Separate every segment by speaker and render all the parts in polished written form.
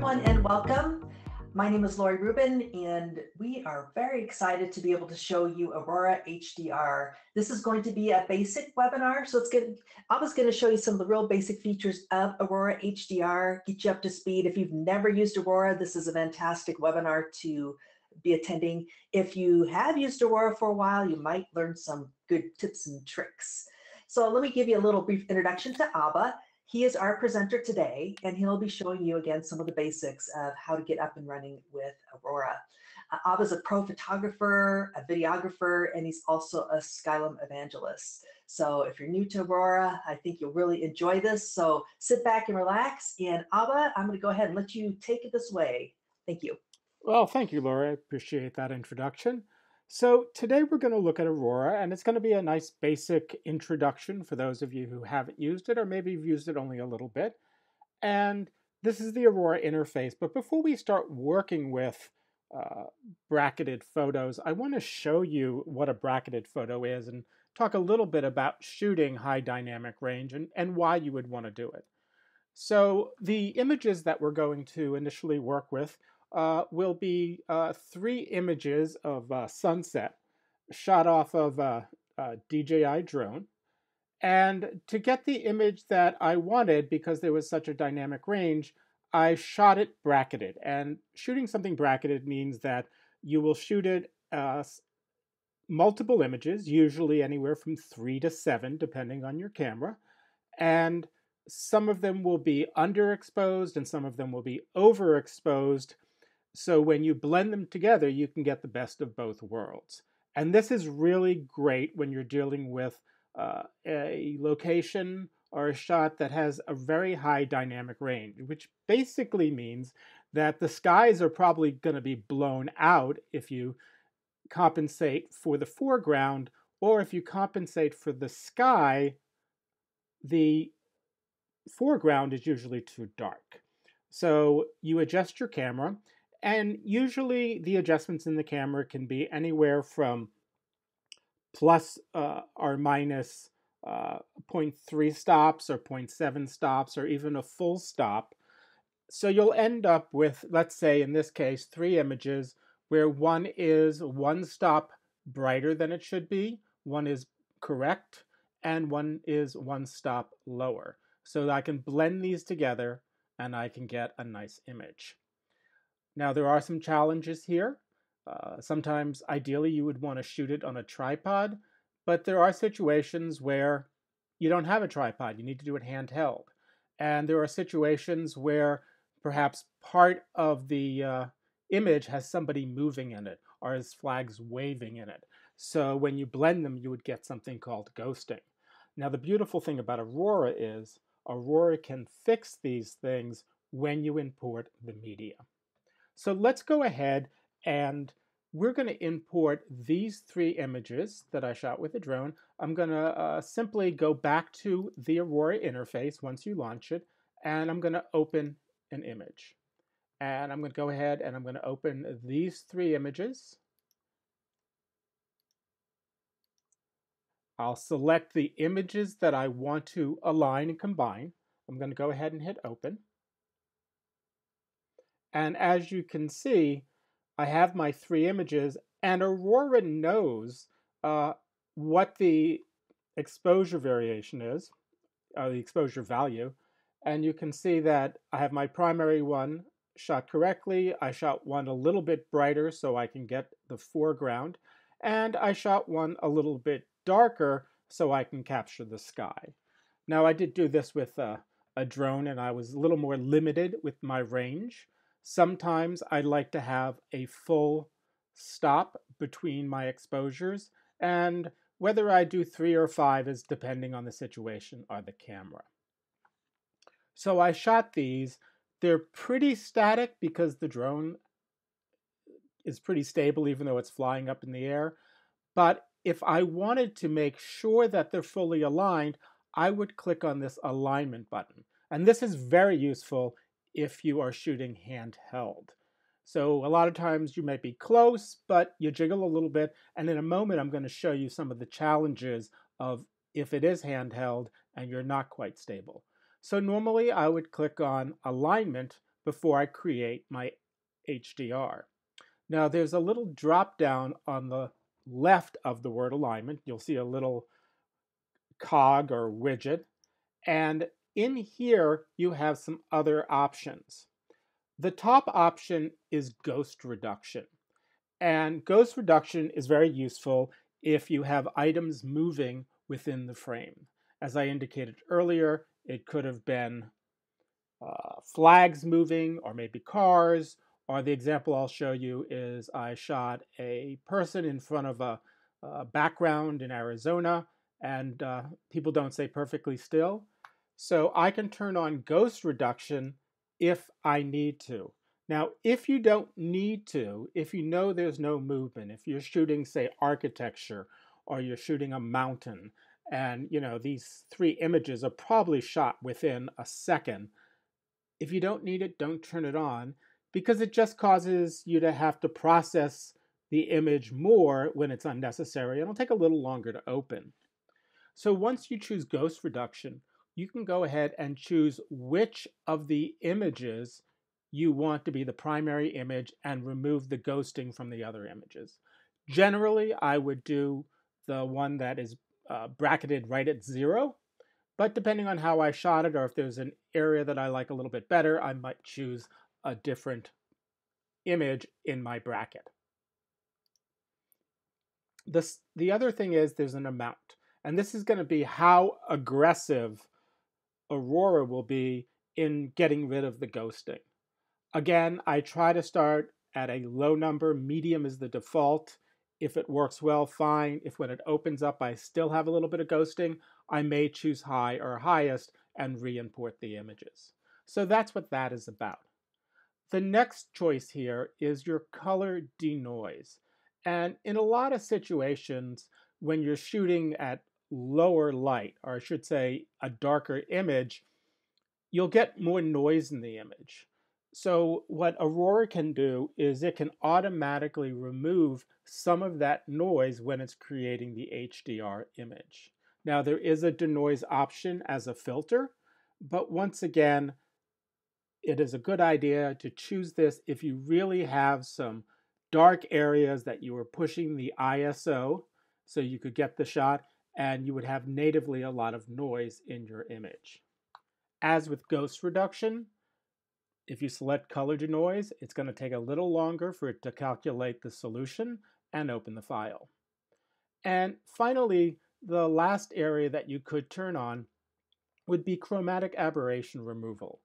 Speaker 1: everyone, and welcome. My name is Laurie Rubin, and we are very excited to be able to show you Aurora HDR. This is going to be a basic webinar, so I was going to show you some of the real basic features of Aurora HDR, get you up to speed. If you've never used Aurora, this is a fantastic webinar to be attending. If you have used Aurora for a while, you might learn some good tips and tricks. So let me give you a little brief introduction to Abba. He is our presenter today, and he'll be showing you again some of the basics of how to get up and running with Aurora. Abba's a pro photographer, a videographer, and he's also a Skylum evangelist. So if you're new to Aurora, I think you'll really enjoy this. So sit back and relax. And Abba, I'm going to go ahead and let you take it this way. Thank you.
Speaker 2: Well, thank you, Laura. I appreciate that introduction. So today we're going to look at Aurora, and it's going to be a nice basic introduction for those of you who haven't used it, or maybe you've used it only a little bit. And this is the Aurora interface. But before we start working with bracketed photos, I want to show you what a bracketed photo is and talk a little bit about shooting high dynamic range and why you would want to do it. So the images that we're going to initially work with will be 3 images of sunset shot off of a DJI drone. And to get the image that I wanted, because there was such a dynamic range, I shot it bracketed. And shooting something bracketed means that you will shoot it multiple images, usually anywhere from 3 to 7, depending on your camera. And some of them will be underexposed and some of them will be overexposed. So when you blend them together, you can get the best of both worlds. And this is really great when you're dealing with a location or a shot that has a very high dynamic range, which basically means that the skies are probably going to be blown out if you compensate for the foreground, or if you compensate for the sky, the foreground is usually too dark. So you adjust your camera, and usually the adjustments in the camera can be anywhere from plus or minus 0.3 stops or 0.7 stops or even a full stop. So you'll end up with, let's say in this case, 3 images where one is 1 stop brighter than it should be, one is correct, and one is 1 stop lower. So that I can blend these together and I can get a nice image. Now there are some challenges here. Sometimes ideally you would want to shoot it on a tripod, but there are situations where you don't have a tripod. You need to do it handheld. And there are situations where perhaps part of the image has somebody moving in it or has flags waving in it. So when you blend them, you would get something called ghosting. Now the beautiful thing about Aurora is Aurora can fix these things when you import the media. So let's go ahead and we're going to import these 3 images that I shot with a drone. I'm going to simply go back to the Aurora interface once you launch it, and I'm going to open an image. And I'm going to go ahead and I'm going to open these 3 images. I'll select the images that I want to align and combine. I'm going to go ahead and hit open. And as you can see, I have my 3 images, and Aurora knows what the exposure variation is, the exposure value. And you can see that I have my primary one shot correctly. I shot one a little bit brighter so I can get the foreground. And I shot one a little bit darker so I can capture the sky. Now I did do this with a drone, and I was a little more limited with my range. Sometimes I like to have a full stop between my exposures, and whether I do 3 or 5 is depending on the situation or the camera. So I shot these. They're pretty static because the drone is pretty stable even though it's flying up in the air. But if I wanted to make sure that they're fully aligned, I would click on this alignment button. And this is very useful if you are shooting handheld. So a lot of times you might be close, but you jiggle a little bit. And in a moment, I'm going to show you some of the challenges of if it is handheld and you're not quite stable. So normally I would click on alignment, before I create my HDR. Now there's a little drop down on the left of the word alignment. You'll see a little cog or widget. And in here, you have some other options. The top option is ghost reduction. And ghost reduction is very useful if you have items moving within the frame. As I indicated earlier, it could have been flags moving, or maybe cars, or the example I'll show you is I shot a person in front of a background in Arizona, and people don't stay perfectly still. So I can turn on ghost reduction if I need to. Now, if you don't need to, if you know there's no movement, if you're shooting, say, architecture, or you're shooting a mountain, and these 3 images are probably shot within a second, if you don't need it, don't turn it on, because it just causes you to have to process the image more when it's unnecessary. It'll take a little longer to open. So once you choose ghost reduction, you can go ahead and choose which of the images you want to be the primary image and remove the ghosting from the other images. Generally, I would do the one that is bracketed right at 0. But depending on how I shot it, or if there's an area that I like a little bit better, I might choose a different image in my bracket. The other thing is there's an amount. And this is going to be how aggressive Aurora will be in getting rid of the ghosting. Again, I try to start at a low number. Medium is the default. If it works well, fine. If when it opens up I still have a little bit of ghosting, I may choose high or highest and re-import the images. So that's what that is about. The next choice here is your color denoise. And in a lot of situations, when you're shooting at lower light, or I should say a darker image, you'll get more noise in the image. So what Aurora can do is it can automatically remove some of that noise when it's creating the HDR image. Now there is a denoise option as a filter, but once again, it is a good idea to choose this if you really have some dark areas that you are pushing the ISO so you could get the shot, and you would have natively a lot of noise in your image. As with ghost reduction, if you select color denoise, it's going to take a little longer for it to calculate the solution and open the file. And finally, the last area that you could turn on would be chromatic aberration removal.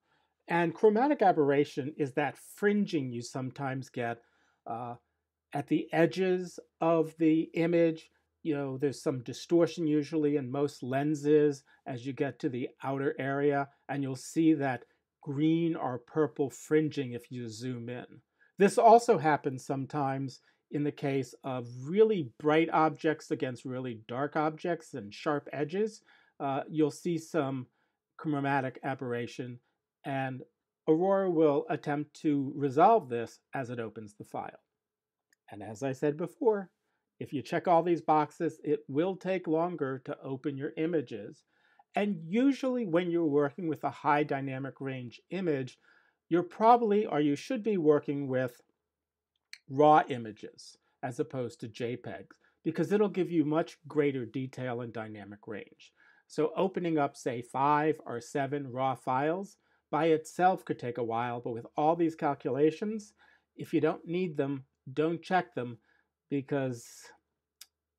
Speaker 2: And chromatic aberration is that fringing you sometimes get at the edges of the image. There's some distortion usually in most lenses as you get to the outer area, and you'll see that green or purple fringing if you zoom in. This also happens sometimes in the case of really bright objects against really dark objects and sharp edges. You'll see some chromatic aberration, and Aurora will attempt to resolve this as it opens the file. And as I said before, if you check all these boxes, it will take longer to open your images. And usually when you're working with a high dynamic range image, you're probably, or you should be working with raw images as opposed to JPEGs, because it'll give you much greater detail and dynamic range. So opening up, say, 5 or 7 raw files by itself could take a while, but with all these calculations, if you don't need them, don't check them, because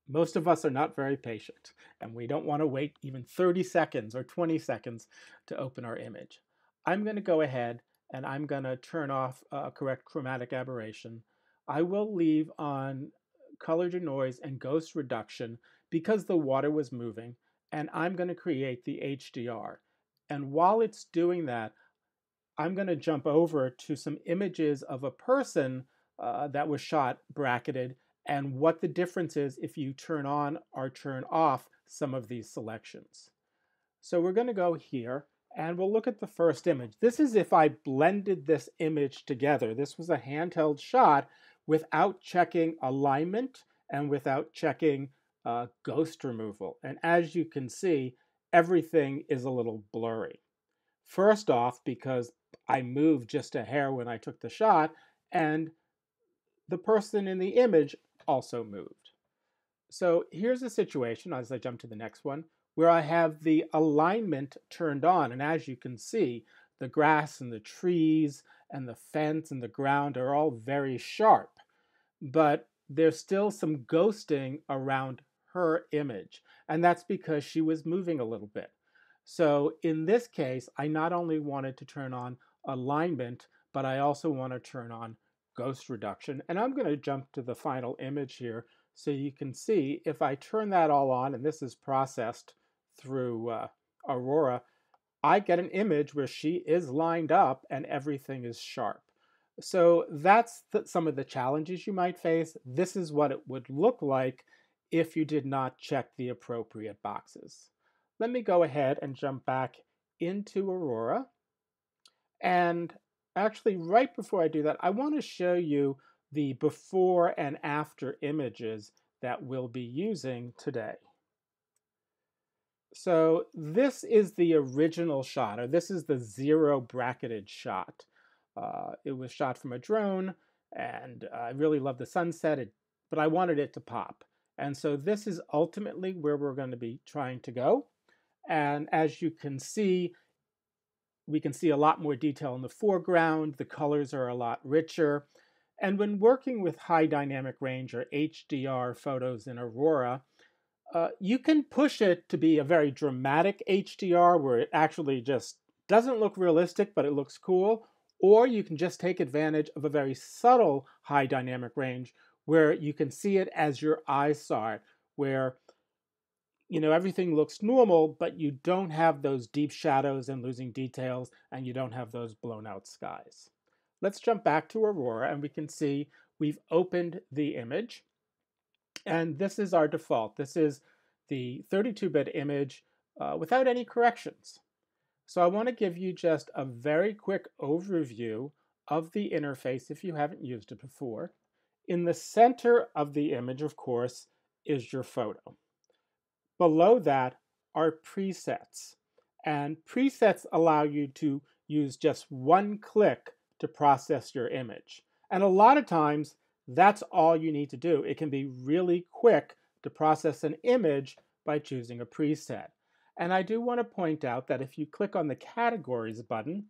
Speaker 2: most of us are not very patient, and we don't want to wait even 30 seconds or 20 seconds to open our image. I'm going to go ahead and I'm going to turn off correct chromatic aberration. I will leave on color denoise and ghost reduction because the water was moving, and I'm going to create the HDR. And while it's doing that, I'm going to jump over to some images of a person that was shot bracketed, and what the difference is if you turn on or turn off some of these selections. So we're going to go here and we'll look at the first image. This is if I blended this image together. This was a handheld shot without checking alignment and without checking ghost removal. And as you can see, everything is a little blurry. First off, because I moved just a hair when I took the shot, and the person in the image also moved. So here's a situation, as I jump to the next one, where I have the alignment turned on. And as you can see, the grass and the trees and the fence and the ground are all very sharp. But there's still some ghosting around her image. And that's because she was moving a little bit. So in this case, I not only wanted to turn on alignment, but I also want to turn on ghost reduction. And I'm going to jump to the final image here so you can see if I turn that all on, and this is processed through Aurora, I get an image where she is lined up and everything is sharp. So that's some of the challenges you might face. This is what it would look like if you did not check the appropriate boxes. Let me go ahead and jump back into Aurora. And actually, right before I do that, I want to show you the before and after images that we'll be using today. So this is the original shot, or this is the zero bracketed shot. It was shot from a drone, and I really love the sunset, but I wanted it to pop. And so this is ultimately where we're going to be trying to go. And as you can see, we can see a lot more detail in the foreground. The colors are a lot richer. And when working with high dynamic range or HDR photos in Aurora, you can push it to be a very dramatic HDR where it actually just doesn't look realistic, but it looks cool. Or you can just take advantage of a very subtle high dynamic range where you can see it as your eyes saw it, where everything looks normal, but you don't have those deep shadows and losing details, and you don't have those blown out skies. Let's jump back to Aurora, and we can see we've opened the image. And this is our default. This is the 32-bit image without any corrections. So I want to give you just a very quick overview of the interface if you haven't used it before. In the center of the image, of course, is your photo. Below that are presets. And presets allow you to use just one click to process your image. And a lot of times, that's all you need to do. It can be really quick to process an image by choosing a preset. And I do want to point out that if you click on the Categories button,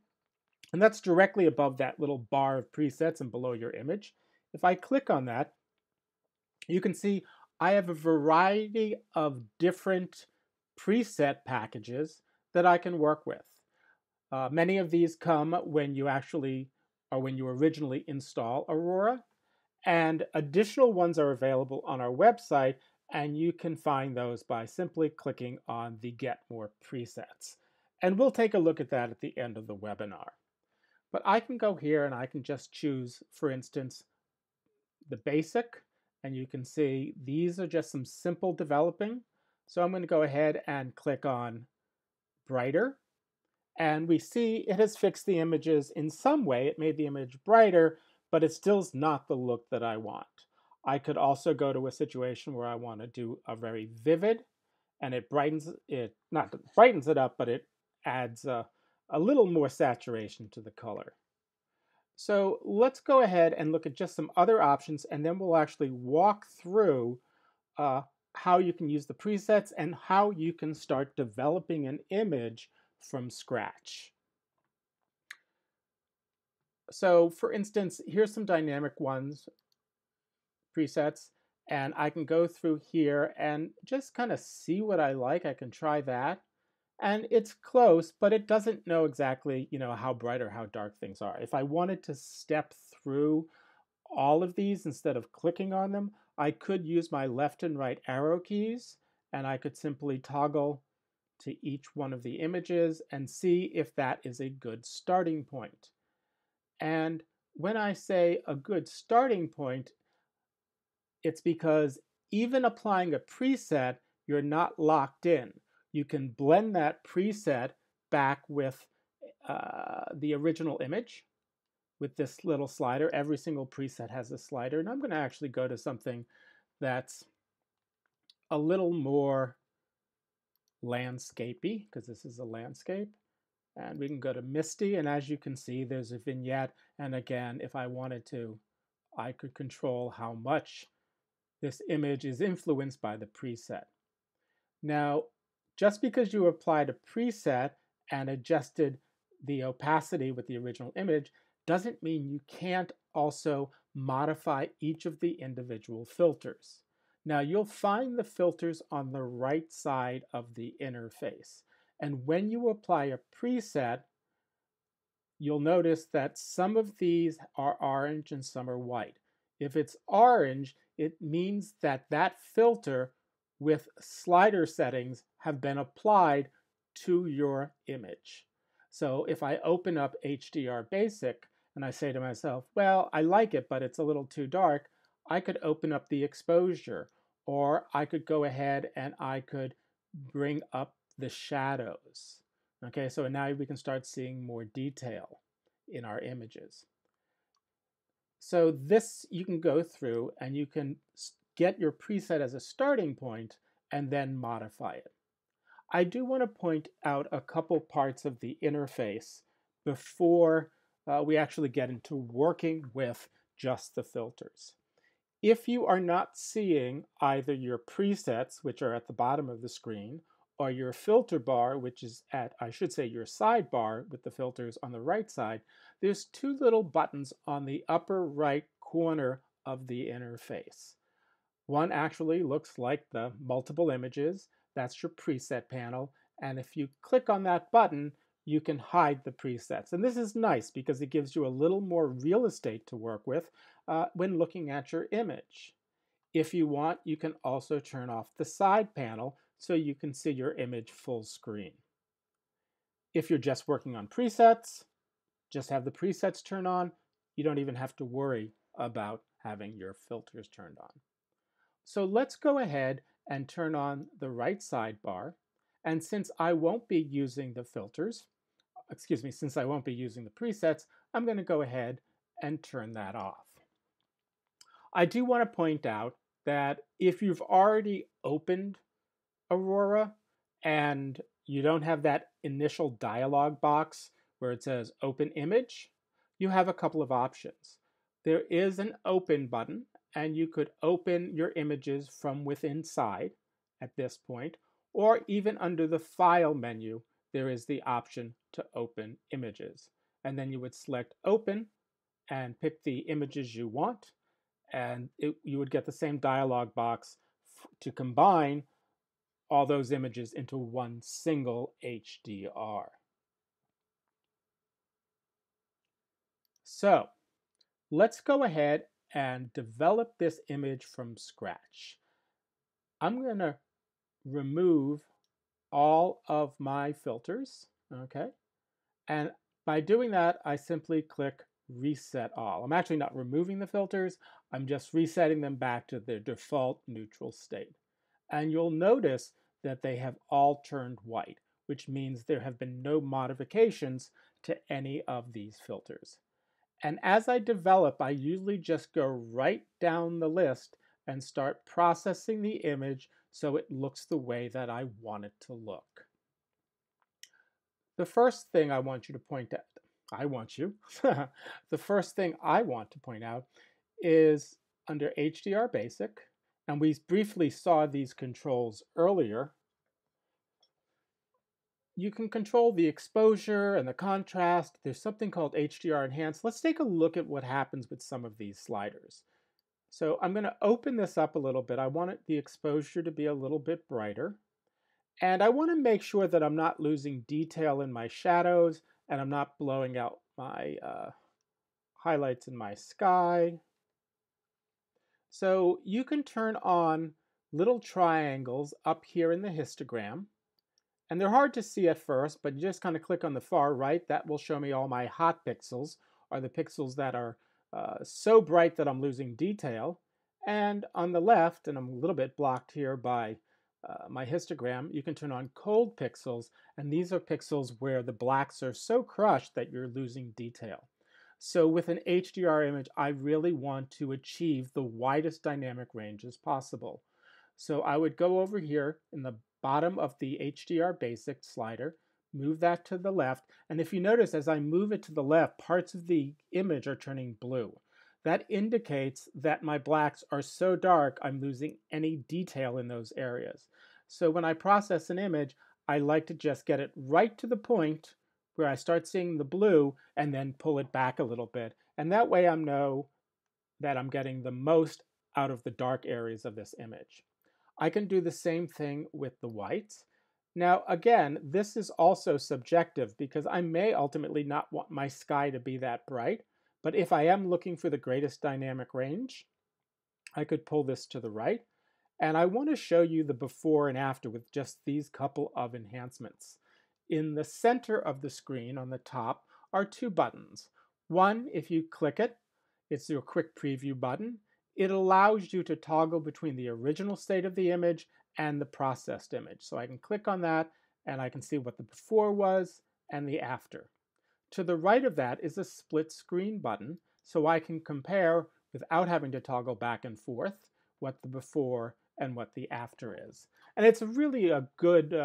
Speaker 2: and that's directly above that little bar of presets and below your image, if I click on that, you can see I have a variety of different preset packages that I can work with. Many of these come when you originally install Aurora, and additional ones are available on our website, and you can find those by simply clicking on the Get More Presets. And we'll take a look at that at the end of the webinar. But I can go here and I can just choose, for instance, the basic, and you can see these are just some simple developing. So I'm going to go ahead and click on brighter, and we see it has fixed the images in some way. It made the image brighter, but it still is not the look that I want. I could also go to a situation where I want to do a very vivid, and it brightens it, not brightens it up, but it adds a little more saturation to the color. So let's go ahead and look at just some other options, and then we'll actually walk through how you can use the presets and how you can start developing an image from scratch. So for instance, here's some dynamic ones, presets, and I can go through here and just kind of see what I like. I can try that. And it's close, but it doesn't know exactly, how bright or how dark things are. If I wanted to step through all of these instead of clicking on them, I could use my left and right arrow keys, and I could simply toggle to each one of the images and see if that is a good starting point. And when I say a good starting point, it's because even applying a preset, you're not locked in. You can blend that preset back with the original image with this little slider. Every single preset has a slider, and I'm going to actually go to something that's a little more landscapey, because this is a landscape. And we can go to Misty, and as you can see, there's a vignette. And again, if I wanted to, I could control how much this image is influenced by the preset. Now, just because you applied a preset and adjusted the opacity with the original image doesn't mean you can't also modify each of the individual filters. Now, you'll find the filters on the right side of the interface. And when you apply a preset, you'll notice that some of these are orange and some are white. If it's orange, it means that that filter with slider settings have been applied to your image. So if I open up HDR Basic and I say to myself, well, I like it, but it's a little too dark, I could open up the exposure, or I could go ahead and I could bring up the shadows. Okay, so now we can start seeing more detail in our images. So this you can go through and you can get your preset as a starting point and then modify it. I do want to point out a couple parts of the interface before we actually get into working with just the filters. If you are not seeing either your presets, which are at the bottom of the screen, or your filter bar, which is at, I should say, your sidebar with the filters on the right side, there's two little buttons on the upper right corner of the interface. One actually looks like the multiple images. That's your preset panel. And if you click on that button, you can hide the presets. And this is nice because it gives you a little more real estate to work with when looking at your image. If you want, you can also turn off the side panel so you can see your image full screen. If you're just working on presets, just have the presets turned on. You don't even have to worry about having your filters turned on. So let's go ahead and turn on the right sidebar. And since I won't be using the filters, since I won't be using the presets, I'm going to go ahead and turn that off. I do want to point out that if you've already opened Aurora and you don't have that initial dialog box where it says Open Image, you have a couple of options. There is an Open button, and you could open your images from within inside at this point, or even under the File menu, there is the option to open images. And then you would select Open and pick the images you want, and you would get the same dialog box to combine all those images into one single HDR. So let's go ahead and develop this image from scratch. I'm going to remove all of my filters, okay? And by doing that, I simply click Reset All. I'm actually not removing the filters, I'm just resetting them back to their default neutral state. And you'll notice that they have all turned white, which means there have been no modifications to any of these filters. And as I develop, I usually just go right down the list and start processing the image so it looks the way that I want it to look. The first thing I want you to point out, the first thing I want to point out is under HDR Basic, and we briefly saw these controls earlier. You can control the exposure and the contrast. There's something called HDR Enhance. Let's take a look at what happens with some of these sliders. So I'm going to open this up a little bit. I want the exposure to be a little bit brighter. And I want to make sure that I'm not losing detail in my shadows and I'm not blowing out my highlights in my sky. So you can turn on little triangles up here in the histogram. And they're hard to see at first, but you just kind of click on the far right. That will show me all my hot pixels, or the pixels that are so bright that I'm losing detail. And on the left, and I'm a little bit blocked here by my histogram, you can turn on cold pixels, and these are pixels where the blacks are so crushed that you're losing detail. So with an HDR image, I really want to achieve the widest dynamic range as possible. So I would go over here in the bottom of the HDR Basic slider, move that to the left. And if you notice, as I move it to the left, parts of the image are turning blue. That indicates that my blacks are so dark, I'm losing any detail in those areas. So when I process an image, I like to just get it right to the point where I start seeing the blue and then pull it back a little bit. And that way I know that I'm getting the most out of the dark areas of this image. I can do the same thing with the whites. Now, again, this is also subjective because I may ultimately not want my sky to be that bright, but if I am looking for the greatest dynamic range, I could pull this to the right. And I want to show you the before and after with just these couple of enhancements. In the center of the screen on the top are two buttons. One, if you click it, it's your quick preview button. It allows you to toggle between the original state of the image and the processed image. So I can click on that and I can see what the before was and the after. To the right of that is a split screen button, so I can compare without having to toggle back and forth what the before and what the after is. And it's really a good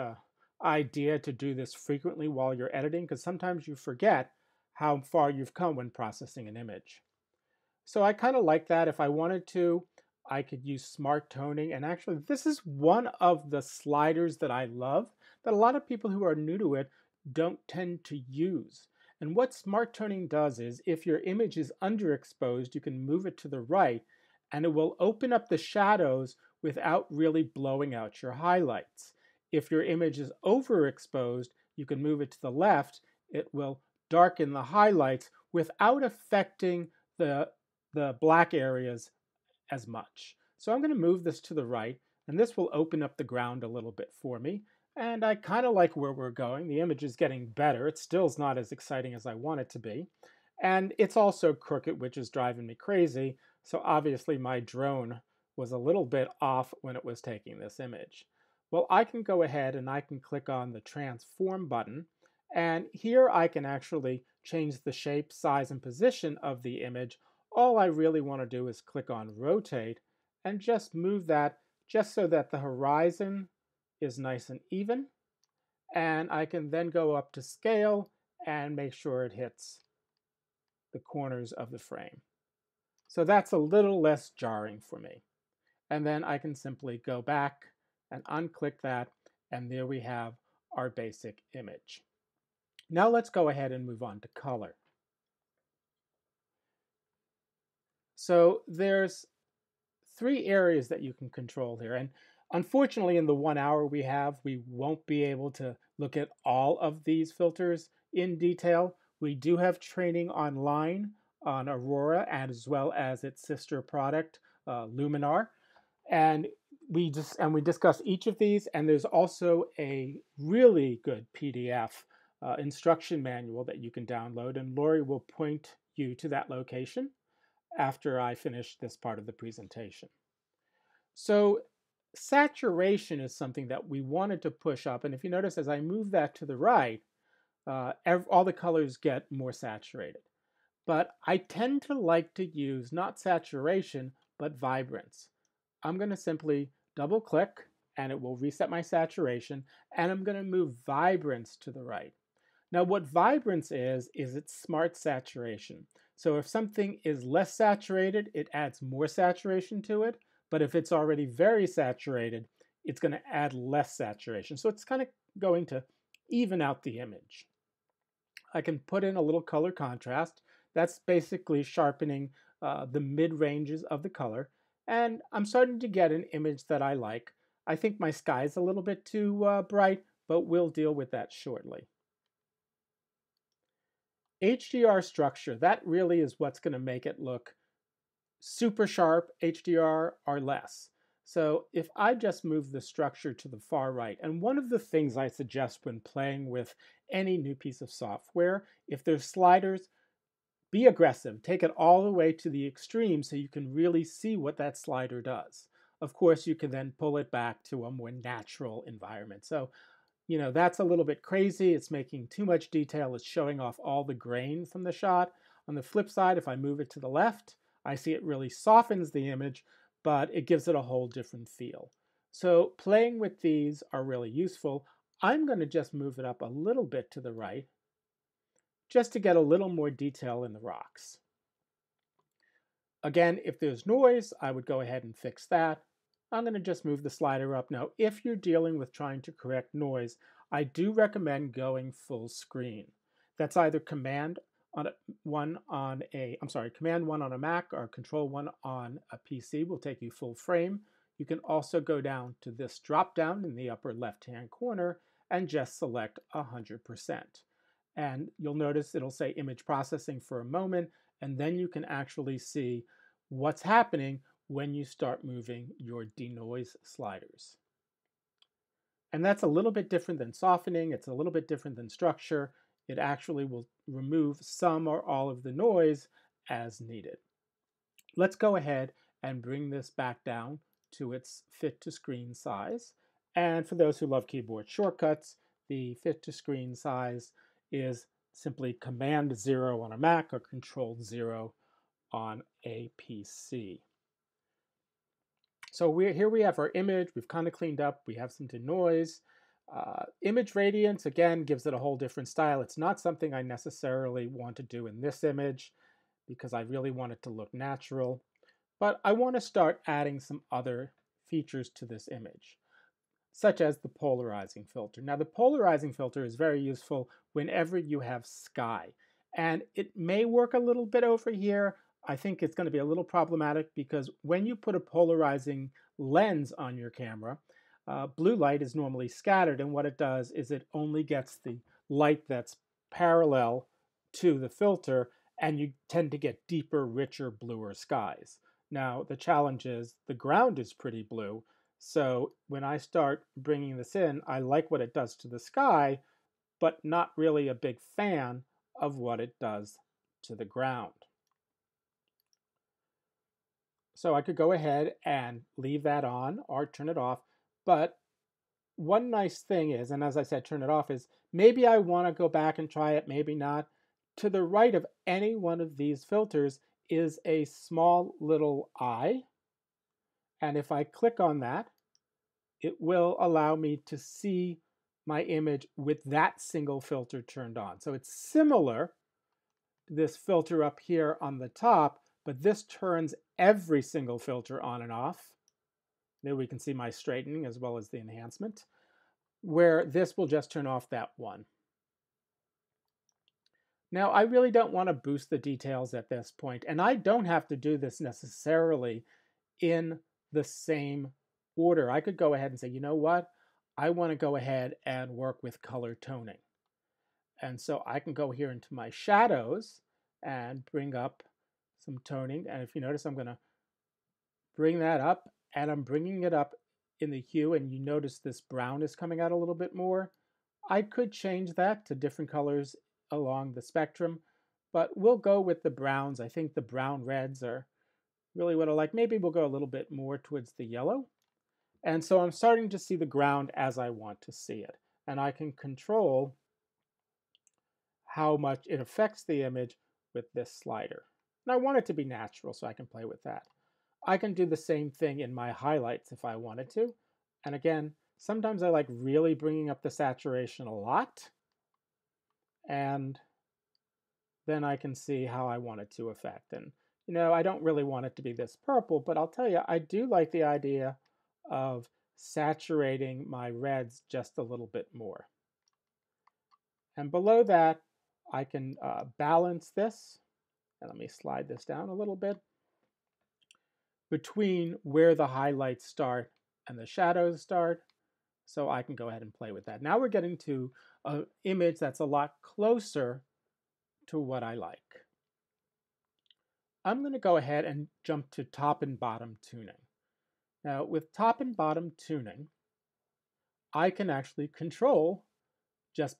Speaker 2: idea to do this frequently while you're editing, because sometimes you forget how far you've come when processing an image. So I kind of like that. If I wanted to, I could use smart toning. And actually, this is one of the sliders that I love that a lot of people who are new to it don't tend to use. And what smart toning does is if your image is underexposed, you can move it to the right and it will open up the shadows without really blowing out your highlights. If your image is overexposed, you can move it to the left. It will darken the highlights without affecting the black areas as much. So I'm going to move this to the right, and this will open up the ground a little bit for me. And I kind of like where we're going. The image is getting better. It still is not as exciting as I want it to be. And it's also crooked, which is driving me crazy. So obviously my drone was a little bit off when it was taking this image. Well, I can go ahead and I can click on the transform button. And here I can actually change the shape, size, and position of the image. All I really want to do is click on rotate and just move that just so that the horizon is nice and even. And I can then go up to scale and make sure it hits the corners of the frame. So that's a little less jarring for me. And then I can simply go back and unclick that, and there we have our basic image. Now let's go ahead and move on to color. So there's three areas that you can control here. And unfortunately, in the 1 hour we have, we won't be able to look at all of these filters in detail. We do have training online on Aurora as well as its sister product, Luminar. And we discuss each of these, and there's also a really good PDF instruction manual that you can download, and Laurie will point you to that location after I finish this part of the presentation. So saturation is something that we wanted to push up, and if you notice as I move that to the right, all the colors get more saturated. But I tend to like to use not saturation, but vibrance. I'm going to simply double click and it will reset my saturation, and I'm going to move vibrance to the right. Now what vibrance is it's smart saturation. So if something is less saturated, it adds more saturation to it, but if it's already very saturated, it's going to add less saturation. So it's kind of going to even out the image. I can put in a little color contrast. That's basically sharpening the mid-ranges of the color. And I'm starting to get an image that I like. I think my sky is a little bit too bright, but we'll deal with that shortly. HDR structure, that really is what's going to make it look super sharp, HDR or less. So if I just move the structure to the far right, and one of the things I suggest when playing with any new piece of software, if there's sliders, be aggressive. Take it all the way to the extreme so you can really see what that slider does. Of course, you can then pull it back to a more natural environment. So, that's a little bit crazy. It's making too much detail. It's showing off all the grain from the shot. On the flip side, if I move it to the left, I see it really softens the image, but it gives it a whole different feel. So playing with these are really useful. I'm going to just move it up a little bit to the right just to get a little more detail in the rocks. Again, if there's noise, I would go ahead and fix that. I'm going to just move the slider up. Now, if you're dealing with trying to correct noise, I do recommend going full screen. That's either Command 1 on a Mac or Control 1 on a PC will take you full frame. You can also go down to this drop down in the upper left-hand corner and just select 100%. And you'll notice it'll say image processing for a moment, and then you can actually see what's happening when you start moving your denoise sliders. And that's a little bit different than softening. It's a little bit different than structure. It actually will remove some or all of the noise as needed. Let's go ahead and bring this back down to its fit to screen size. And for those who love keyboard shortcuts, the fit to screen size is simply Command 0 on a Mac or Control 0 on a PC. So here we have our image. We've kind of cleaned up. We have some denoise. Image radiance, again, gives it a whole different style. It's not something I necessarily want to do in this image because I really want it to look natural. But I want to start adding some other features to this image, such as the polarizing filter. Now, the polarizing filter is very useful whenever you have sky. And it may work a little bit over here. I think it's going to be a little problematic because when you put a polarizing lens on your camera, blue light is normally scattered, and what it does is it only gets the light that's parallel to the filter, and you tend to get deeper, richer, bluer skies. Now, the challenge is the ground is pretty blue, so when I start bringing this in, I like what it does to the sky, but not really a big fan of what it does to the ground. So I could go ahead and leave that on or turn it off. But one nice thing is, and as I said, turn it off, is maybe I want to go back and try it, maybe not. To the right of any one of these filters is a small little eye. And if I click on that, it will allow me to see my image with that single filter turned on. So it's similar to this filter up here on the top, but this turns every single filter on and off. There we can see my straightening as well as the enhancement, where this will just turn off that one. Now, I really don't want to boost the details at this point, and I don't have to do this necessarily in the same order. I could go ahead and say, you know what? I want to go ahead and work with color toning. And so I can go here into my shadows and bring up some toning. And if you notice, I'm going to bring that up, and I'm bringing it up in the hue, and you notice this brown is coming out a little bit more. I could change that to different colors along the spectrum, but we'll go with the browns. I think the brown reds are really what I like. Maybe we'll go a little bit more towards the yellow. And so I'm starting to see the ground as I want to see it. And I can control how much it affects the image with this slider. And I want it to be natural, so I can play with that. I can do the same thing in my highlights if I wanted to. And again, sometimes I like really bringing up the saturation a lot. And then I can see how I want it to affect. And, you know, I don't really want it to be this purple, but I'll tell you, I do like the idea of saturating my reds just a little bit more. And below that, I can balance this. And let me slide this down a little bit between where the highlights start and the shadows start. So I can go ahead and play with that. Now we're getting to an image that's a lot closer to what I like. I'm going to go ahead and jump to top and bottom tuning. Now with top and bottom tuning, I can actually control just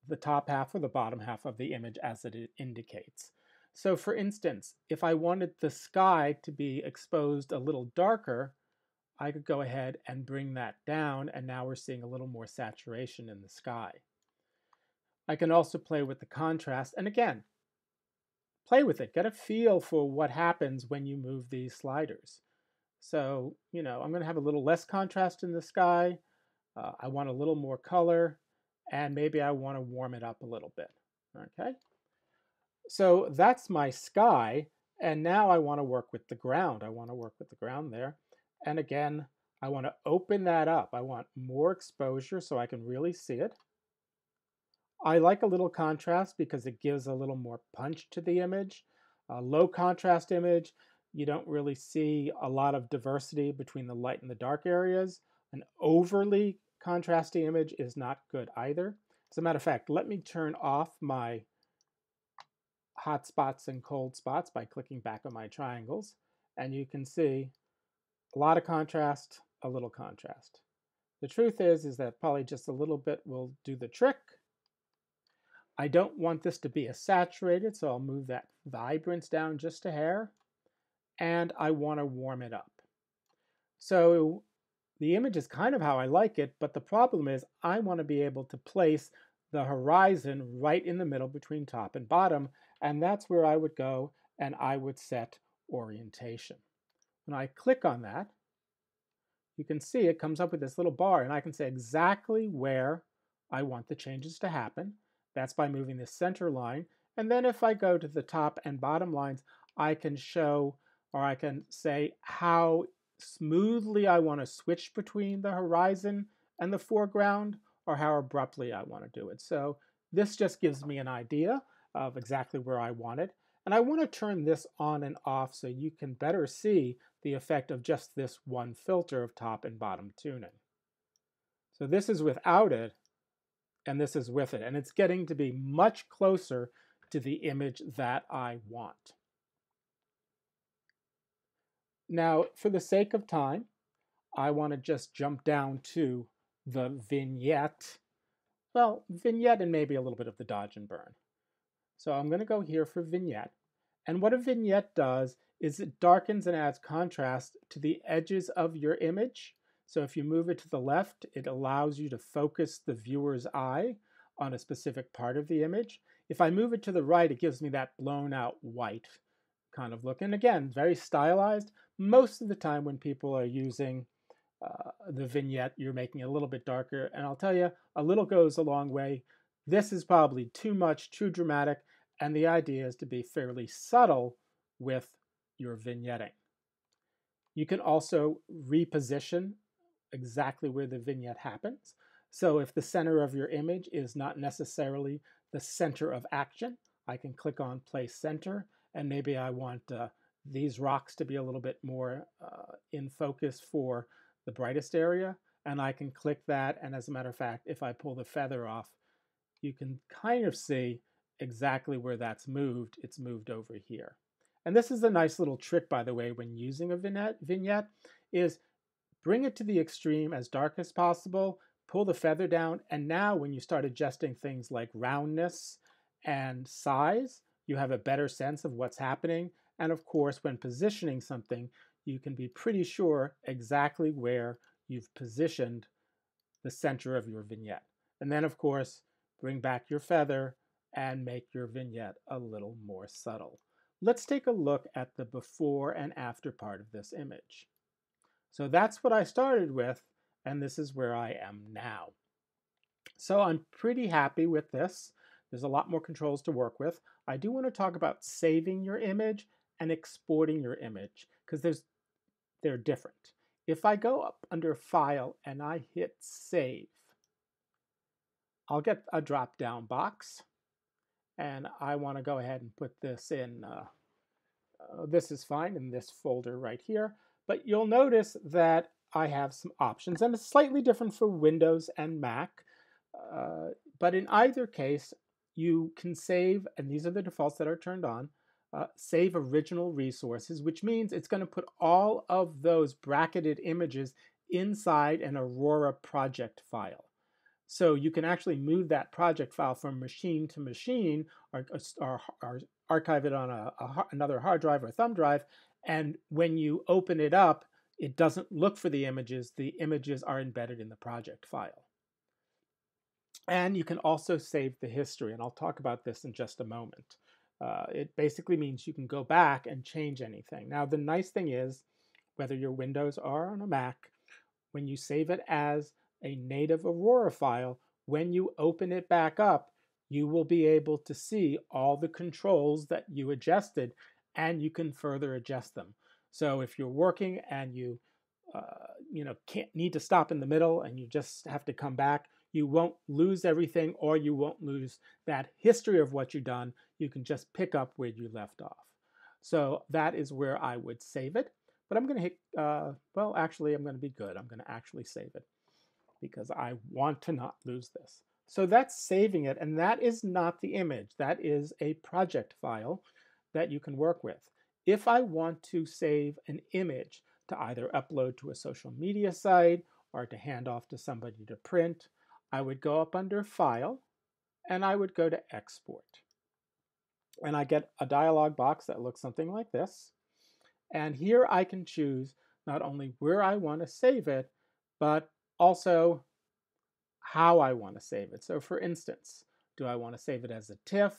Speaker 2: the top half or the bottom half of the image as it indicates. So for instance, if I wanted the sky to be exposed a little darker, I could go ahead and bring that down, and now we're seeing a little more saturation in the sky. I can also play with the contrast, and again, play with it. Get a feel for what happens when you move these sliders. So, you know, I'm going to have a little less contrast in the sky. I want a little more color. and maybe I want to warm it up a little bit. Okay, so that's my sky, and now I want to work with the ground. I want to work with the ground there. And again, I want to open that up. I want more exposure so I can really see it. I like a little contrast because it gives a little more punch to the image. A low contrast image, you don't really see a lot of diversity between the light and the dark areas. An overly contrasty image is not good either. As a matter of fact, let me turn off my hot spots and cold spots by clicking back on my triangles, and you can see a lot of contrast, a little contrast. The truth is that probably just a little bit will do the trick. I don't want this to be a saturated, so I'll move that vibrance down just a hair, and I want to warm it up. So the image is kind of how I like it, but the problem is I want to be able to place the horizon right in the middle between top and bottom, and that's where I would go and I would set orientation. When I click on that, you can see it comes up with this little bar, and I can say exactly where I want the changes to happen. That's by moving the center line. And then if I go to the top and bottom lines, I can show, or I can say how smoothly I want to switch between the horizon and the foreground, or how abruptly I want to do it. So this just gives me an idea of exactly where I want it. And I want to turn this on and off so you can better see the effect of just this one filter of top and bottom tuning. So this is without it, and this is with it. And it's getting to be much closer to the image that I want. Now, for the sake of time, I want to just jump down to the vignette. Well, vignette and maybe a little bit of the dodge and burn. So I'm going to go here for vignette. And what a vignette does is it darkens and adds contrast to the edges of your image. So if you move it to the left, it allows you to focus the viewer's eye on a specific part of the image. If I move it to the right, it gives me that blown out white kind of look. And again, very stylized. Most of the time when people are using the vignette, you're making it a little bit darker. And I'll tell you, a little goes a long way. This is probably too much, too dramatic. And the idea is to be fairly subtle with your vignetting. You can also reposition exactly where the vignette happens. So if the center of your image is not necessarily the center of action, I can click on Place Center, and maybe I want these rocks to be a little bit more in focus for the brightest area, and I can click that, and as a matter of fact, if I pull the feather off, you can kind of see exactly where that's moved. It's moved over here. And this is a nice little trick, by the way, when using a vignette, is bring it to the extreme as dark as possible, pull the feather down, and now when you start adjusting things like roundness and size, you have a better sense of what's happening. And of course, when positioning something, you can be pretty sure exactly where you've positioned the center of your vignette. And then, of course, bring back your feather and make your vignette a little more subtle. Let's take a look at the before and after part of this image. So that's what I started with, and this is where I am now. So I'm pretty happy with this. There's a lot more controls to work with. I do want to talk about saving your image and exporting your image, because they're different. If I go up under File and I hit Save, I'll get a drop-down box, and I want to go ahead and put this in. This is fine in this folder right here, but you'll notice that I have some options, and it's slightly different for Windows and Mac, but in either case, you can save, and these are the defaults that are turned on, save original resources, which means it's going to put all of those bracketed images inside an Aurora project file. So you can actually move that project file from machine to machine, or archive it on another hard drive or thumb drive, and when you open it up, it doesn't look for the images are embedded in the project file. And you can also save the history, and I'll talk about this in just a moment. It basically means you can go back and change anything. Now, the nice thing is, whether your Windows or on a Mac, when you save it as a native Aurora file, when you open it back up, you will be able to see all the controls that you adjusted, and you can further adjust them. So if you're working and you can't need to stop in the middle and you just have to come back, you won't lose everything, or you won't lose that history of what you've done. You can just pick up where you left off. So that is where I would save it. But I'm going to hit, well, actually, I'm going to be good. I'm going to actually save it because I want to not lose this. So that's saving it, and that is not the image. That is a project file that you can work with. If I want to save an image to either upload to a social media site or to hand off to somebody to print, I would go up under File, and I would go to Export. And I get a dialog box that looks something like this. And here I can choose not only where I want to save it, but also how I want to save it. So for instance, do I want to save it as a TIFF?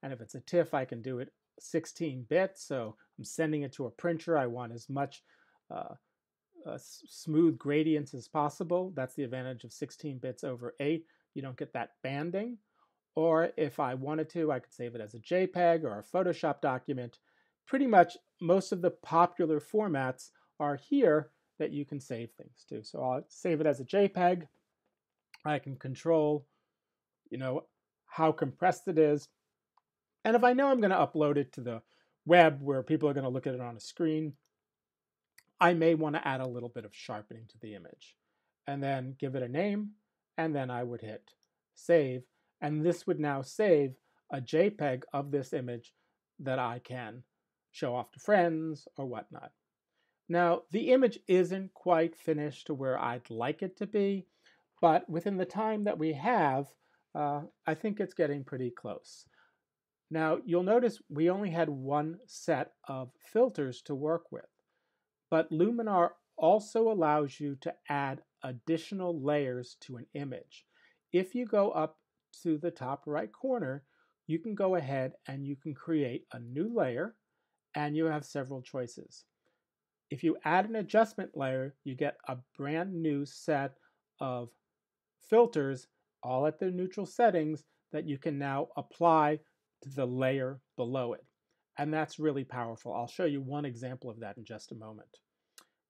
Speaker 2: And if it's a TIFF, I can do it 16 bits. So I'm sending it to a printer. I want as much smooth gradients as possible. That's the advantage of 16 bits over 8. You don't get that banding. Or if I wanted to, I could save it as a JPEG or a Photoshop document. Pretty much most of the popular formats are here that you can save things to. So I'll save it as a JPEG. I can control, how compressed it is. And if I know I'm going to upload it to the web where people are going to look at it on a screen, I may want to add a little bit of sharpening to the image and then give it a name, and then I would hit save. And this would now save a JPEG of this image that I can show off to friends or whatnot. Now, the image isn't quite finished to where I'd like it to be, but within the time that we have, I think it's getting pretty close. Now, you'll notice we only had one set of filters to work with, but Luminar also allows you to add additional layers to an image. If you go up to the top right corner, you can go ahead and you can create a new layer, and you have several choices. If you add an adjustment layer, you get a brand new set of filters, all at their neutral settings, that you can now apply to the layer below it. And that's really powerful. I'll show you one example of that in just a moment.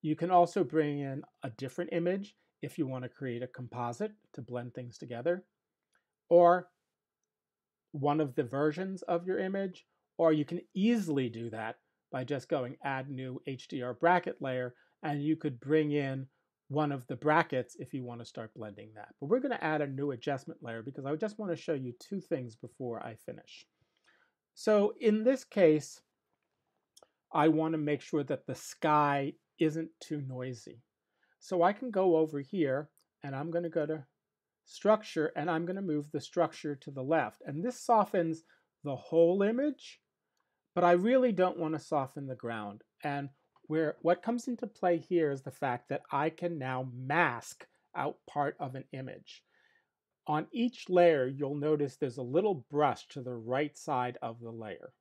Speaker 2: You can also bring in a different image if you want to create a composite to blend things together, or one of the versions of your image, or you can easily do that by just going add new HDR bracket layer, and you could bring in one of the brackets if you want to start blending that. But we're going to add a new adjustment layer because I just want to show you two things before I finish. So in this case, I want to make sure that the sky isn't too noisy. So I can go over here, and I'm going to go to Structure, and I'm going to move the structure to the left. And this softens the whole image, but I really don't want to soften the ground. And what comes into play here is the fact that I can now mask out part of an image. On each layer, you'll notice there's a little brush to the right side of the layer.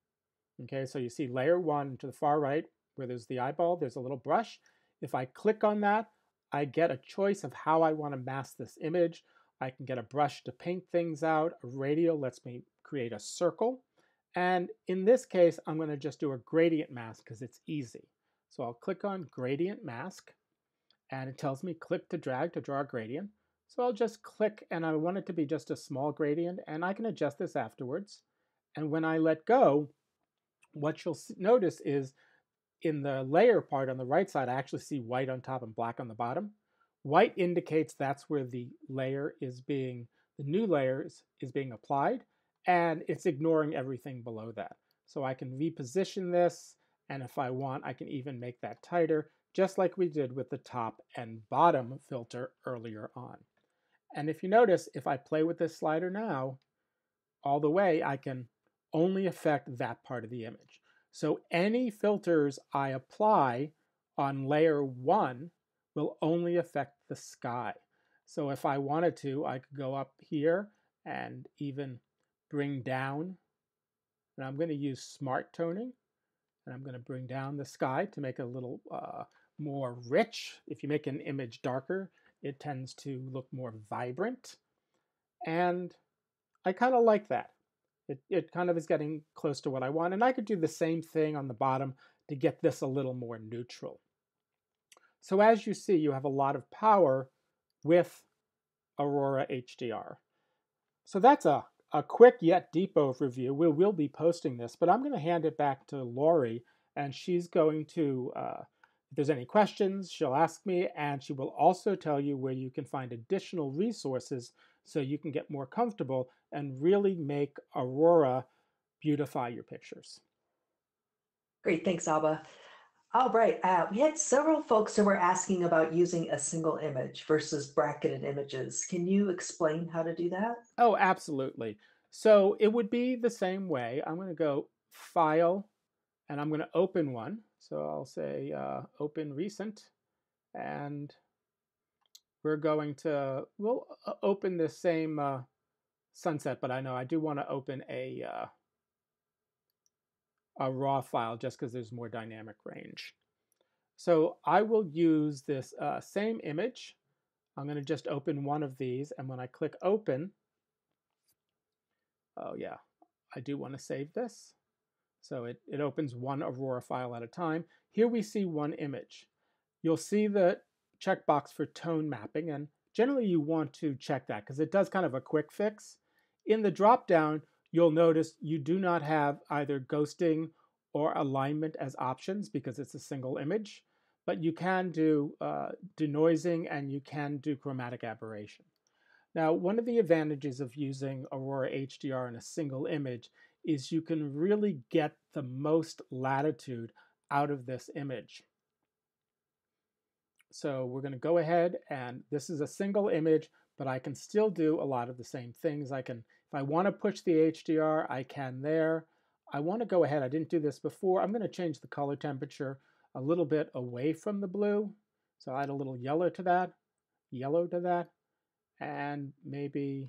Speaker 2: Okay, so you see layer 1 to the far right, where there's the eyeball, there's a little brush. If I click on that, I get a choice of how I want to mask this image. I can get a brush to paint things out. A radial lets me create a circle. And in this case, I'm going to just do a gradient mask because it's easy. So I'll click on Gradient Mask, and it tells me click to drag to draw a gradient. So I'll just click, and I want it to be just a small gradient, and I can adjust this afterwards. And when I let go, what you'll notice is in the layer part on the right side, I actually see white on top and black on the bottom. White indicates that's where the layer is being, the new layer is being applied, and it's ignoring everything below that. So I can reposition this, and if I want, I can even make that tighter, just like we did with the top and bottom filter earlier on. And if you notice, if I play with this slider now, all the way, I can only affect that part of the image. So any filters I apply on layer 1 will only affect the sky. So if I wanted to, I could go up here and even bring down, and I'm going to use smart toning, and I'm going to bring down the sky to make it a little more rich. If you make an image darker, it tends to look more vibrant. And I kind of like that. It kind of is getting close to what I want. And I could do the same thing on the bottom to get this a little more neutral. So as you see, you have a lot of power with Aurora HDR. So that's a quick yet deep overview. We will be posting this, but I'm going to hand it back to Laurie, and she's going to, if there's any questions, she'll ask me, and she will also tell you where you can find additional resources so you can get more comfortable and really make Aurora beautify your pictures.
Speaker 1: Great, thanks, Abba. All right, we had several folks who were asking about using a single image versus bracketed images. Can you explain how to do that?
Speaker 2: Oh, absolutely. So it would be the same way. I'm going to go File, and I'm going to open one. So I'll say Open Recent, and we'll open the same sunset, but I know I do want to open a raw file just because there's more dynamic range. So I will use this same image. I'm going to just open one of these, and when I click Open, oh yeah, I do want to save this. So it opens one Aurora file at a time. Here we see one image. You'll see the checkbox for tone mapping, and generally you want to check that because it does kind of a quick fix. In the drop-down, you'll notice you do not have either ghosting or alignment as options because it's a single image, but you can do denoising and you can do chromatic aberration. Now, one of the advantages of using Aurora HDR in a single image is you can really get the most latitude out of this image. So we're going to go ahead, and this is a single image, but I can still do a lot of the same things. I can, if I want to push the HDR, I can there. I want to go ahead, I didn't do this before, I'm going to change the color temperature a little bit away from the blue. So I add a little yellow to that, and maybe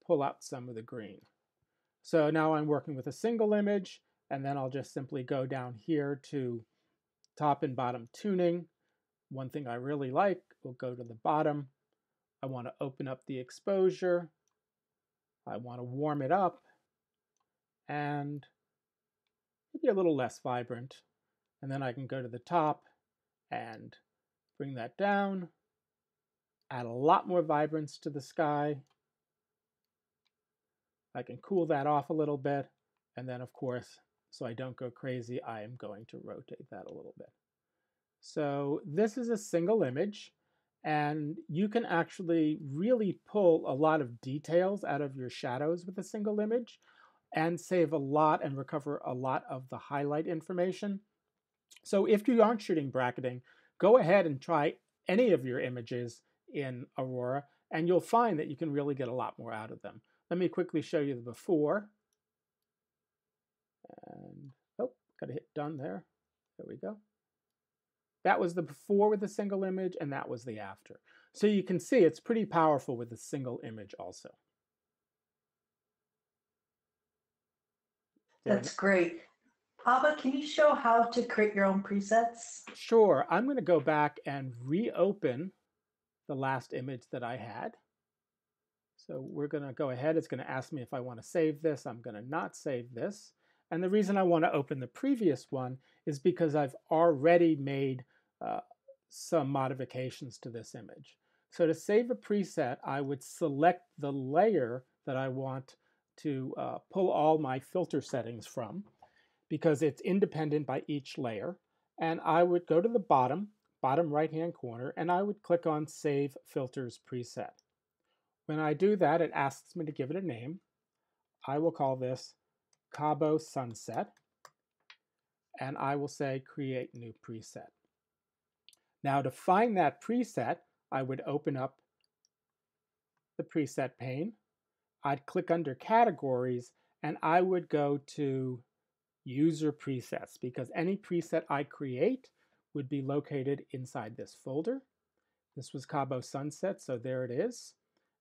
Speaker 2: pull out some of the green. So now I'm working with a single image, and then I'll just simply go down here to top and bottom tuning. One thing I really like, we'll go to the bottom. I want to open up the exposure. I want to warm it up and maybe a little less vibrant. And then I can go to the top and bring that down, add a lot more vibrance to the sky. I can cool that off a little bit. And then, of course, so I don't go crazy, I am going to rotate that a little bit. So this is a single image, and you can actually really pull a lot of details out of your shadows with a single image and save a lot and recover a lot of the highlight information. So if you aren't shooting bracketing, go ahead and try any of your images in Aurora, and you'll find that you can really get a lot more out of them. Let me quickly show you the before. And, oh, gotta hit done there. There we go. That was the before with a single image, and that was the after. So you can see it's pretty powerful with a single image also.
Speaker 1: That's great. Abba, can you show how to create your own presets?
Speaker 2: Sure, I'm going to go back and reopen the last image that I had. So we're going to go ahead. It's going to ask me if I want to save this. I'm going to not save this. And the reason I want to open the previous one is because I've already made some modifications to this image. So to save a preset, I would select the layer that I want to pull all my filter settings from, because it's independent by each layer. And I would go to the bottom right-hand corner, and I would click on Save Filters Preset. When I do that, it asks me to give it a name. I will call this Cabo Sunset, and I will say Create New Preset. Now to find that preset, I would open up the preset pane. I'd click under Categories, and I would go to User Presets, because any preset I create would be located inside this folder. This was Cabo Sunset, so there it is,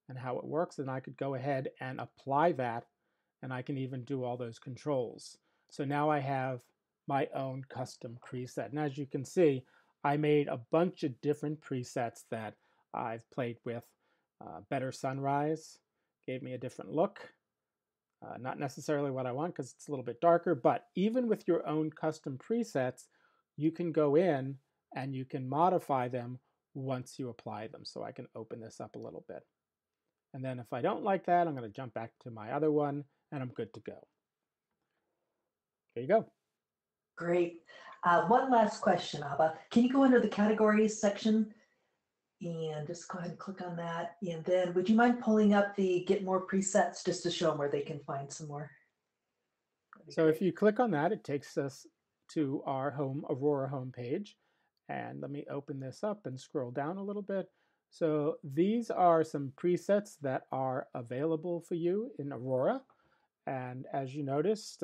Speaker 2: and how it works. And I could go ahead and apply that, and I can even do all those controls. So now I have my own custom preset. And as you can see, I made a bunch of different presets that I've played with. Better sunrise gave me a different look. Not necessarily what I want because it's a little bit darker, but even with your own custom presets, you can go in and you can modify them once you apply them. So I can open this up a little bit. And then if I don't like that, I'm going to jump back to my other one and I'm good to go. There you go.
Speaker 1: Great. One last question, Abba. Can you go into the categories section and just go ahead and click on that? And then would you mind pulling up the get more presets just to show them where they can find some more?
Speaker 2: So if you click on that, it takes us to our home Aurora homepage. And let me open this up and scroll down a little bit. So these are some presets that are available for you in Aurora. And as you noticed,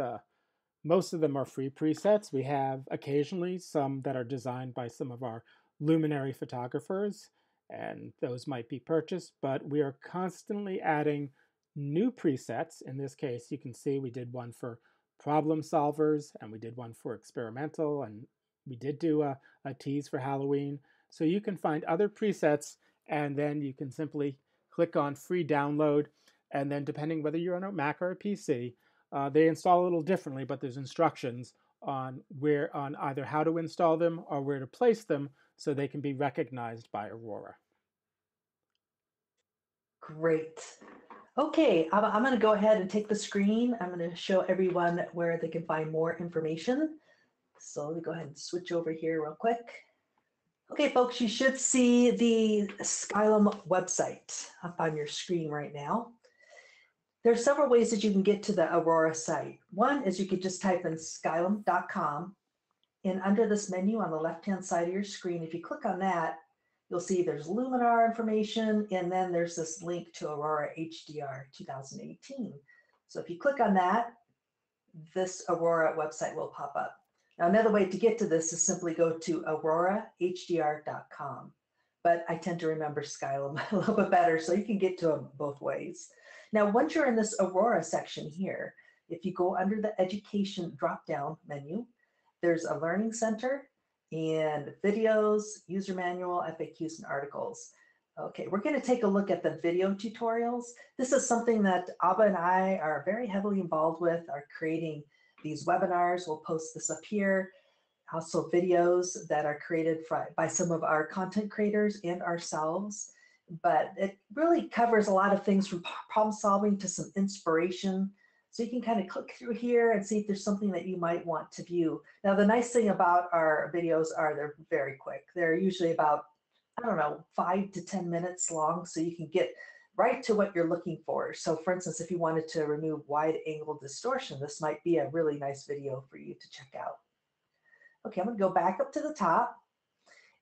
Speaker 2: most of them are free presets. We have occasionally some that are designed by some of our luminary photographers, and those might be purchased, but we are constantly adding new presets. In this case, you can see we did one for problem solvers, and we did one for experimental, and we did do a tease for Halloween. So you can find other presets, and then you can simply click on free download, and then depending whether you're on a Mac or a PC, they install a little differently, but there's instructions on either how to install them or where to place them so they can be recognized by Aurora.
Speaker 1: Great. Okay, I'm going to go ahead and take the screen. I'm going to show everyone where they can find more information. So let me go ahead and switch over here real quick. Okay, folks, you should see the Skylum website up on your screen right now. There are several ways that you can get to the Aurora site. One is you could just type in skylum.com, and under this menu on the left-hand side of your screen, if you click on that, you'll see there's Luminar information, and then there's this link to Aurora HDR 2018. So if you click on that, this Aurora website will pop up. Now, another way to get to this is simply go to aurorahdr.com, but I tend to remember Skylum a little bit better, so you can get to them both ways. Now, once you're in this Aurora section here, if you go under the education drop-down menu, there's a learning center and videos, user manual, FAQs, and articles. Okay, we're going to take a look at the video tutorials. This is something that Abba and I are very heavily involved with, are creating these webinars. We'll post this up here. Also videos that are created by some of our content creators and ourselves. But it really covers a lot of things from problem solving to some inspiration. So you can kind of click through here and see if there's something that you might want to view. Now, the nice thing about our videos are they're very quick. They're usually about, 5 to 10 minutes long, so you can get right to what you're looking for. So for instance, if you wanted to remove wide angle distortion, this might be a really nice video for you to check out. Okay, I'm going to go back up to the top.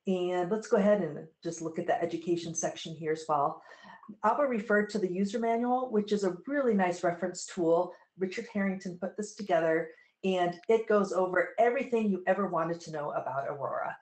Speaker 1: And let's go ahead and just look at the education section here as well. Abba referred to the user manual, which is a really nice reference tool. Richard Harrington put this together, and it goes over everything you ever wanted to know about Aurora.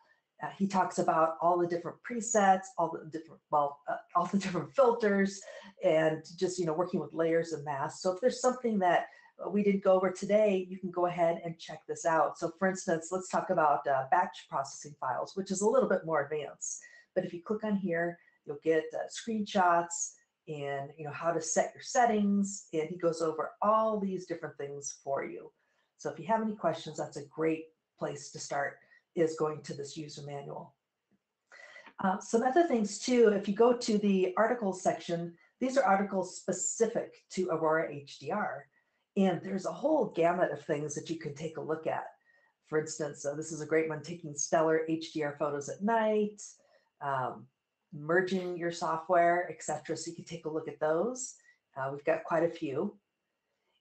Speaker 1: He talks about all the different presets, all the different filters, and just working with layers and masks. So if there's something that we didn't go over today, you can go ahead and check this out. So for instance, let's talk about batch processing files, which is a little bit more advanced. But if you click on here, you'll get screenshots and how to set your settings. And he goes over all these different things for you. So if you have any questions, that's a great place to start, is going to this user manual. Some other things too, if you go to the articles section, these are articles specific to Aurora HDR. And there's a whole gamut of things that you can take a look at. For instance, this is a great one, taking stellar HDR photos at night, merging your software, etc. So you can take a look at those. We've got quite a few.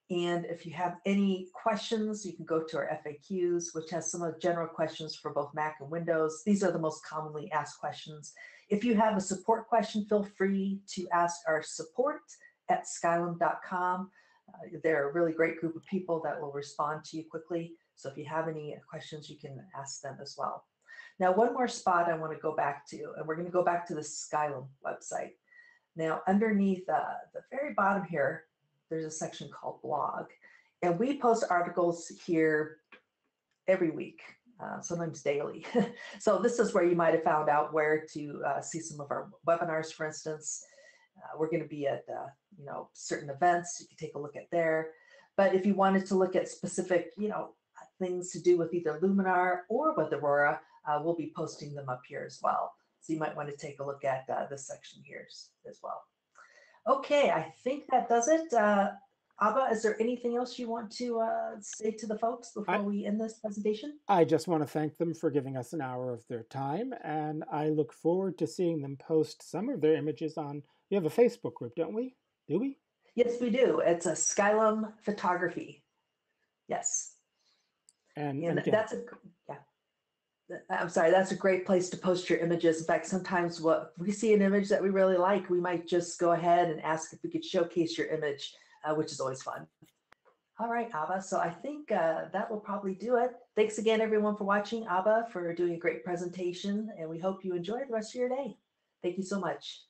Speaker 1: And if you have any questions, you can go to our FAQs, which has some of the general questions for both Mac and Windows. These are the most commonly asked questions. If you have a support question, feel free to ask our support at skylum.com. They're a really great group of people that will respond to you quickly. So if you have any questions, you can ask them as well. Now, one more spot I want to go back to, and we're going to go back to the Skylum website. Now, underneath the very bottom here, there's a section called blog. And we post articles here every week, sometimes daily. So this is where you might have found out where to see some of our webinars, for instance. We're going to be at, certain events. You can take a look at there. But if you wanted to look at specific, things to do with either Luminar or with Aurora, we'll be posting them up here as well. So you might want to take a look at this section here as well. Okay, I think that does it. Abba, is there anything else you want to say to the folks before we end this presentation?
Speaker 2: I just want to thank them for giving us an hour of their time, and I look forward to seeing them post some of their images on. You have a Facebook group, don't we? Do we?
Speaker 1: Yes, we do. It's a Skylum Photography. Yes. And
Speaker 2: again,
Speaker 1: that's I'm sorry, that's a great place to post your images. In fact, sometimes if we see an image that we really like, we might just go ahead and ask if we could showcase your image, which is always fun. All right, Abba. So I think that will probably do it. Thanks again, everyone, for watching. Abba, for doing a great presentation, and we hope you enjoy the rest of your day. Thank you so much.